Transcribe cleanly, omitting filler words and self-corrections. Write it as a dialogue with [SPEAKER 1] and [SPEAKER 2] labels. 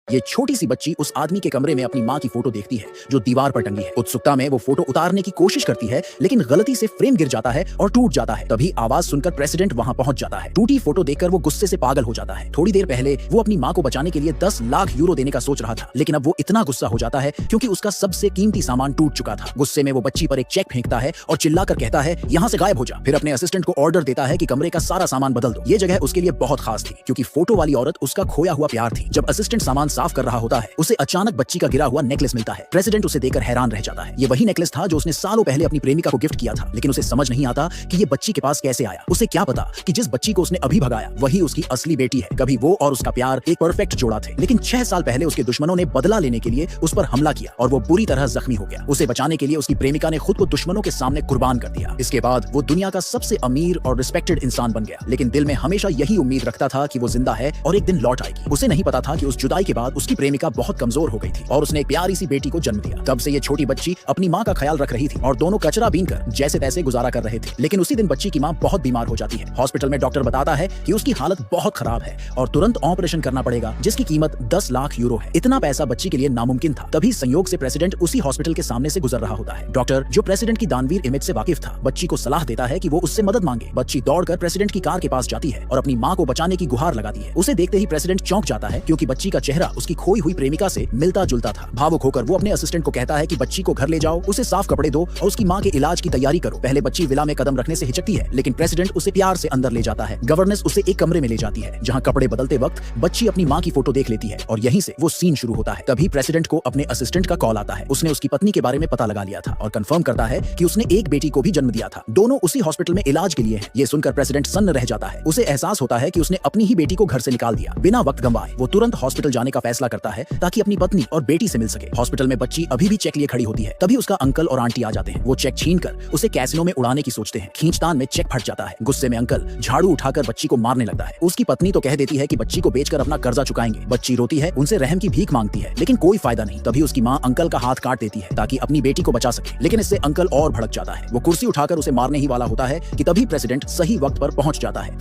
[SPEAKER 1] ये छोटी सी बच्ची उस आदमी के कमरे में अपनी माँ की फोटो देखती है जो दीवार पर टंगी है। उत्सुकता में वो फोटो उतारने की कोशिश करती है, लेकिन गलती से फ्रेम गिर जाता है और टूट जाता है। तभी आवाज सुनकर प्रेसिडेंट वहां पहुंच जाता है। टूटी फोटो देखकर वो गुस्से से पागल हो जाता है। थोड़ी देर पहले वो अपनी माँ को बचाने के लिए 10 लाख यूरो देने का सोच रहा था, लेकिन अब वो इतना गुस्सा हो जाता है क्योंकि उसका सबसे कीमती सामान टूट चुका था। गुस्से में वो बच्ची पर एक चेक फेंकता है और चिल्लाकर कहता है, यहाँ से गायब हो जा। फिर अपने असिस्टेंट को ऑर्डर देता है कि कमरे का सारा सामान बदल दो। ये जगह उसके लिए बहुत खास थी क्योंकि फोटो वाली औरत उसका खोया हुआ प्यार थी। जब असिस्टेंट सामान साफ कर रहा होता है, उसे अचानक बच्ची का गिरा हुआ नेकलेस मिलता है। प्रेसिडेंट उसे देखकर हैरान रह जाता है। ये वही नेकलेस था जो उसने सालों पहले अपनी प्रेमिका को गिफ्ट किया था, लेकिन उसे समझ नहीं आता कि ये बच्ची के पास कैसे आया। उसे क्या पता कि जिस बच्ची को उसने अभी भगाया वही उसकी असली बेटी है। कभी वो और उसका प्यार एक परफेक्ट जोड़ा थे, लेकिन 6 साल पहले उसके दुश्मनों ने बदला लेने के लिए उस पर हमला किया और वो बुरी तरह जख्मी हो गया। उसे बचाने के लिए उसकी प्रेमिका ने खुद को दुश्मनों के सामने कुर्बान कर दिया। इसके बाद वो दुनिया का सबसे अमीर और रिस्पेक्टेड इंसान बन गया, लेकिन दिल में हमेशा यही उम्मीद रखता था कि वो जिंदा है और एक दिन लौट आएगी। उसे नहीं पता था कि उस जुदाई के बाद उसकी प्रेमिका बहुत कमजोर हो गई थी और उसने एक प्यारी सी बेटी को जन्म दिया। तब से ये छोटी बच्ची अपनी माँ का ख्याल रख रही थी और दोनों कचरा बीनकर जैसे तैसे गुजारा कर रहे थे। लेकिन उसी दिन बच्ची की माँ बहुत बीमार हो जाती है। हॉस्पिटल में डॉक्टर बताता है कि उसकी हालत बहुत खराब है और तुरंत ऑपरेशन करना पड़ेगा, जिसकी कीमत 10 लाख यूरो है। इतना पैसा बच्ची के लिए नामुमकिन था। तभी संयोग से प्रेसिडेंट उसी हॉस्पिटल के सामने से गुजर रहा होता है। डॉक्टर, जो प्रेसिडेंट की दानवीर इमेज से वाकिफ था, बच्ची को सलाह देता है कि वो उससे मदद मांगे। बच्ची दौड़कर प्रेसिडेंट की कार के पास जाती है और अपनी माँ को बचाने की गुहार लगाती है। उसे देखते ही प्रेसिडेंट चौंक जाता है क्योंकि बच्ची का चेहरा उसकी खोई हुई प्रेमिका से मिलता जुलता था। भावुक होकर वो अपने असिस्टेंट को कहता है कि बच्ची को घर ले जाओ, उसे साफ कपड़े दो और उसकी माँ के इलाज की तैयारी करो। पहले बच्ची विला में कदम रखने से हिचकती है, लेकिन प्रेसिडेंट उसे प्यार से अंदर ले जाता है। गवर्नेंस उसे एक कमरे में ले जाती है जहाँ कपड़े बदलते वक्त बच्ची अपनी माँ की फोटो देख लेती है और यहीं से वो सीन शुरू होता है। तभी प्रेसिडेंट को अपने असिस्टेंट का कॉल आता है। उसने उसकी पत्नी के बारे में पता लगा लिया था और कंफर्म करता है कि उसने एक बेटी को भी जन्म दिया था। दोनों उसी हॉस्पिटल में इलाज के लिए हैं। ये सुनकर प्रेसिडेंट सन्न रह जाता है। उसे एहसास होता है कि उसने अपनी ही बेटी को घर से निकाल दिया। बिना वक्त गंवाए वो तुरंत हॉस्पिटल जाने का फैसला करता है ताकि अपनी पत्नी और बेटी से मिल सके। हॉस्पिटल में बच्ची अभी भी चेक लिए खड़ी होती है। तभी उसका अंकल और आंटी आ जाते हैं। वो चेक छीनकर उसे कैसीनो में उड़ाने की सोचते हैं। खींचतान में चेक फट जाता है। गुस्से में अंकल झाड़ू उठाकर बच्ची को मारने लगता है। उसकी पत्नी तो कह देती है कि बच्ची को बेचकर अपना कर्जा चुकाएंगे। बच्ची रोती है, उनसे रहम की भीख मांगती है, लेकिन कोई फायदा नहीं। तभी उसकी माँ अंकल का हाथ काट देती है ताकि अपनी बेटी को बचा सके, लेकिन इससे अंकल और भड़क जाता है। वो कुर्सी उठाकर उसे मारने ही वाला होता है कि तभी प्रेसिडेंट सही वक्त पर पहुंच जाता है।